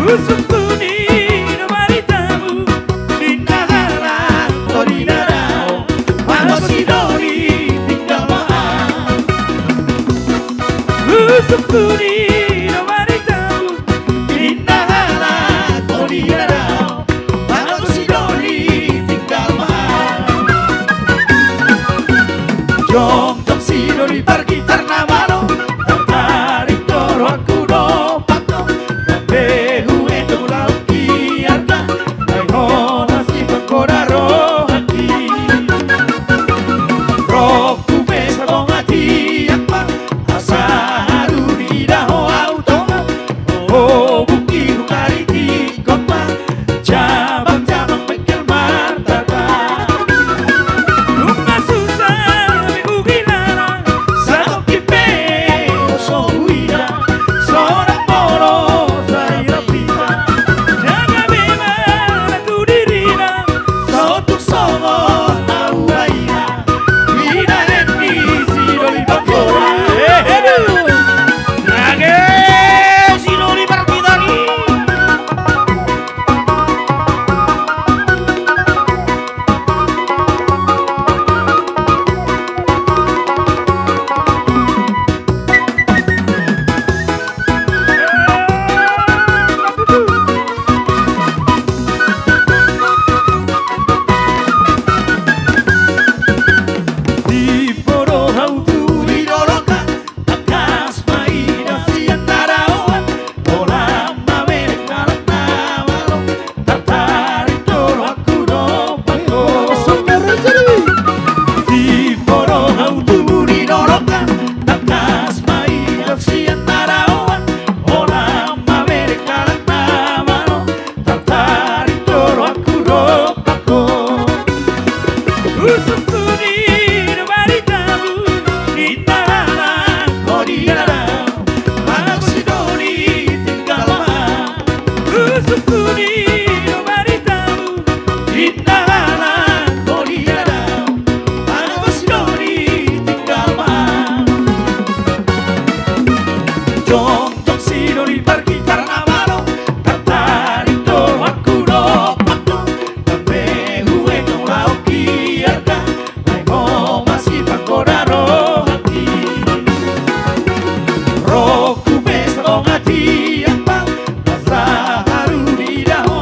Usukuni no maritamu Dinahara Korinarao Manosidori tinggal maaf Usukuni no maritamu Dinahara Korinarao Manosidori tinggal maaf Jom jom sidori bergitar namano Tarik toro aku do pato Behu itu lau kiarda Ay hona si pagkora rohati Roku besa kong ati akpa Asa haruni daho automa Oh buki hukariti koma Jabang-jabang pekel martata Lunga susah ugilara Sa okipe so huida Seorang poros ay rapita Jaga bebas tu dirina Sotuk songo tau aina Mina eti sidoli bakora Lage sidoli partidari Di poro hautu di doloka Takas maina siang tarawan Olam mawere kalak namalo Tertarik dolo aku dopako Di poro hautu di doloka Takas maina siang tarawan Olam mawere kalak namalo Tertarik dolo aku dopako Usukuni no maritamu Dinahara Korinarao Manosidori tinggal maaf Usukuni no maritamu Dinahara Korinarao Manosidori tinggal maaf Jom jom sidori bergitar namano Tertarik dolo aku dopako Behu itu lau kiarda Ay mo masih pagkora rohati Roku besa kong ati akpa Nasa haruni daho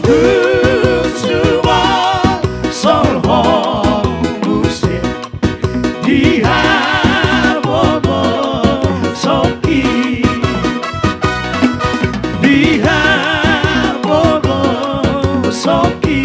Sodun semua solho musik dihabogo soki dihabogo soki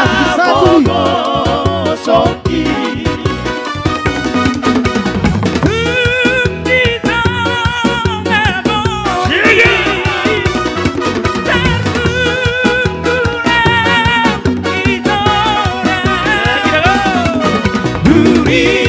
Dihabogo soki Buri